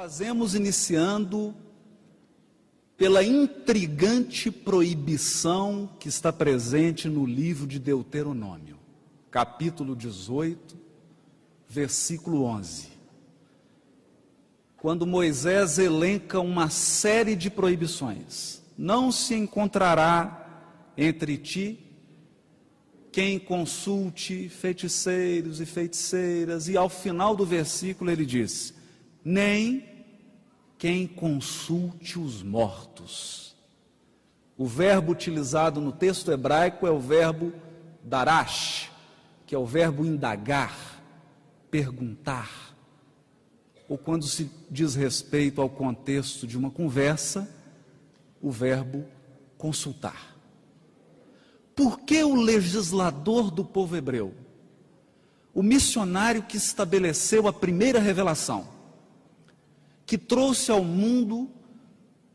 fazemos iniciando pela intrigante proibição que está presente no livro de Deuteronômio, capítulo 18, versículo 11. Quando Moisés elenca uma série de proibições: não se encontrará entre ti quem consulte feiticeiros e feiticeiras, e ao final do versículo ele diz: nem quem consulte os mortos. O verbo utilizado no texto hebraico é o verbo darash, que é o verbo indagar, perguntar, ou quando se diz respeito ao contexto de uma conversa, o verbo consultar. Por que o legislador do povo hebreu, o missionário que estabeleceu a primeira revelação, que trouxe ao mundo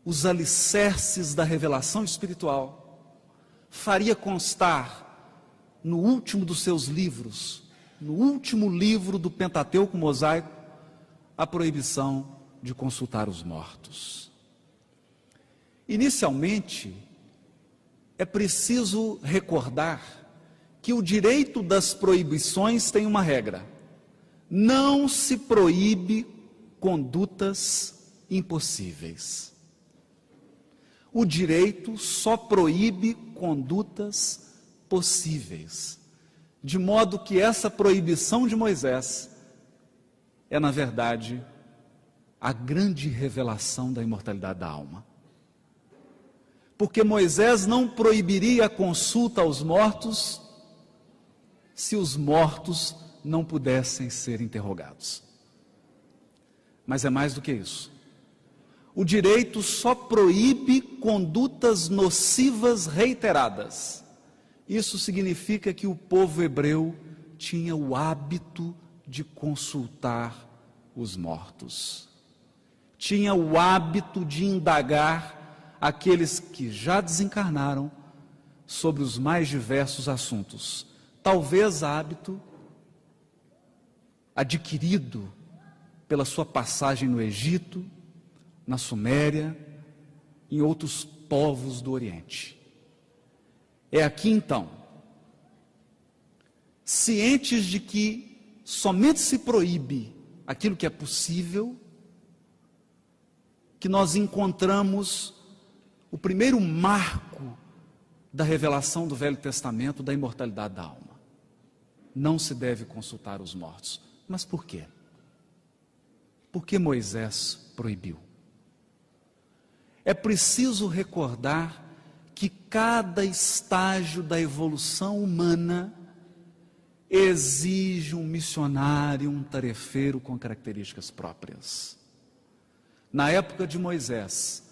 os alicerces da revelação espiritual, faria constar no último dos seus livros, no último livro do Pentateuco mosaico, a proibição de consultar os mortos? Inicialmente, é preciso recordar que o direito das proibições tem uma regra: não se proíbe condutas impossíveis. O direito só proíbe condutas possíveis, de modo que essa proibição de Moisés é, na verdade, a grande revelação da imortalidade da alma. Porque Moisés não proibiria a consulta aos mortos se os mortos não pudessem ser interrogados. Mas é mais do que isso. O direito só proíbe condutas nocivas reiteradas. Isso significa que o povo hebreu tinha o hábito de consultar os mortos. Tinha o hábito de indagar aqueles que já desencarnaram sobre os mais diversos assuntos. Talvez hábito adquirido pela sua passagem no Egito, na Suméria, em outros povos do Oriente. É aqui então, cientes de que somente se proíbe aquilo que é possível, que nós encontramos o primeiro marco da revelação do Velho Testamento da imortalidade da alma. Não se deve consultar os mortos. Mas por quê? Por que Moisés proibiu? É preciso recordar que cada estágio da evolução humana exige um missionário, um tarefeiro com características próprias. Na época de Moisés,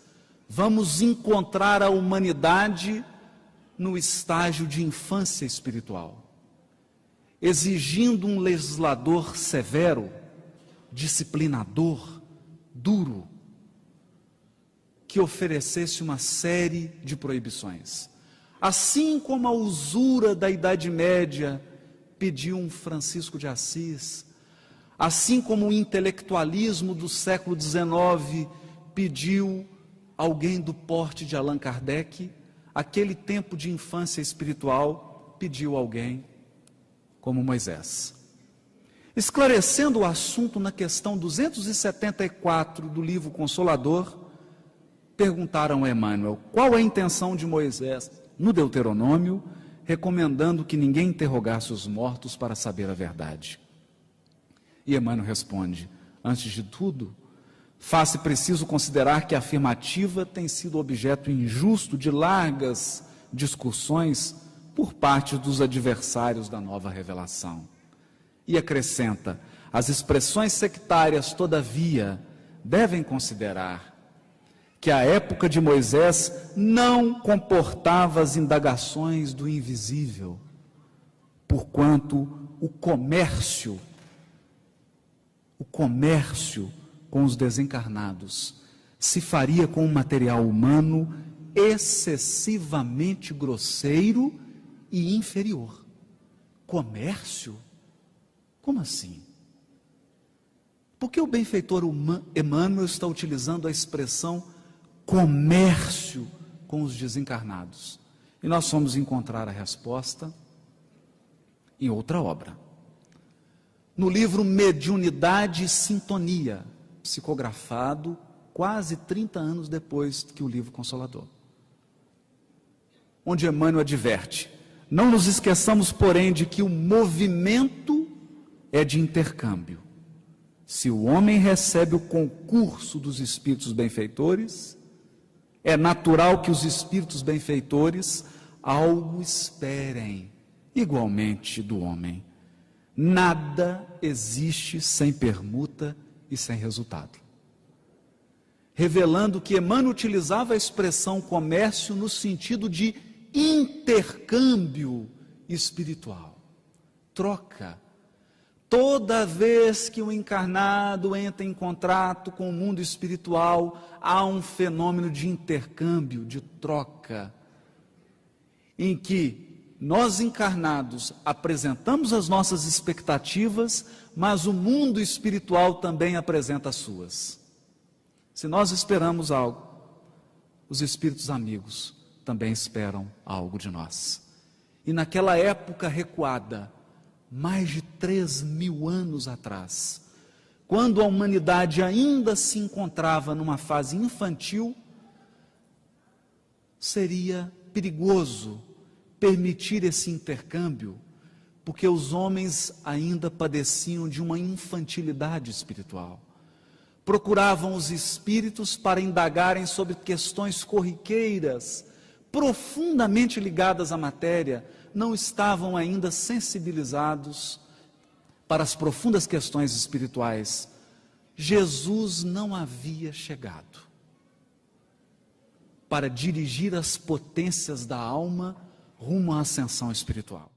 vamos encontrar a humanidade no estágio de infância espiritual, exigindo um legislador severo, disciplinador, duro, que oferecesse uma série de proibições. Assim como a usura da Idade Média pediu um Francisco de Assis, assim como o intelectualismo do século XIX pediu alguém do porte de Allan Kardec, aquele tempo de infância espiritual pediu alguém como Moisés. Esclarecendo o assunto na questão 274 do livro Consolador, perguntaram a Emmanuel qual a intenção de Moisés no Deuteronômio, recomendando que ninguém interrogasse os mortos para saber a verdade. E Emmanuel responde: antes de tudo, faz-se preciso considerar que a afirmativa tem sido objeto injusto de largas discussões por parte dos adversários da nova revelação. E acrescenta: as expressões sectárias, todavia, devem considerar que a época de Moisés não comportava as indagações do invisível, porquanto o comércio com os desencarnados se faria com um material humano excessivamente grosseiro e inferior. Comércio? Como assim? Por que o benfeitor Emmanuel está utilizando a expressão comércio com os desencarnados? E nós fomos encontrar a resposta em outra obra. No livro Mediunidade e Sintonia, psicografado quase 30 anos depois que o livro Consolador, onde Emmanuel adverte: não nos esqueçamos, porém, de que o movimento é de intercâmbio. Se o homem recebe o concurso dos espíritos benfeitores, é natural que os espíritos benfeitores algo esperem igualmente do homem. Nada existe sem permuta e sem resultado. Revelando que Emmanuel utilizava a expressão comércio no sentido de intercâmbio espiritual, troca. Toda vez que o encarnado entra em contato com o mundo espiritual, há um fenômeno de intercâmbio, de troca, em que nós encarnados apresentamos as nossas expectativas, mas o mundo espiritual também apresenta as suas. Se nós esperamos algo, os espíritos amigos também esperam algo de nós. E naquela época recuada, mais de 3.000 anos atrás, quando a humanidade ainda se encontrava numa fase infantil, seria perigoso permitir esse intercâmbio, porque os homens ainda padeciam de uma infantilidade espiritual. Procuravam os espíritos para indagarem sobre questões corriqueiras, profundamente ligadas à matéria, não estavam ainda sensibilizados para as profundas questões espirituais. Jesus não havia chegado para dirigir as potências da alma rumo à ascensão espiritual.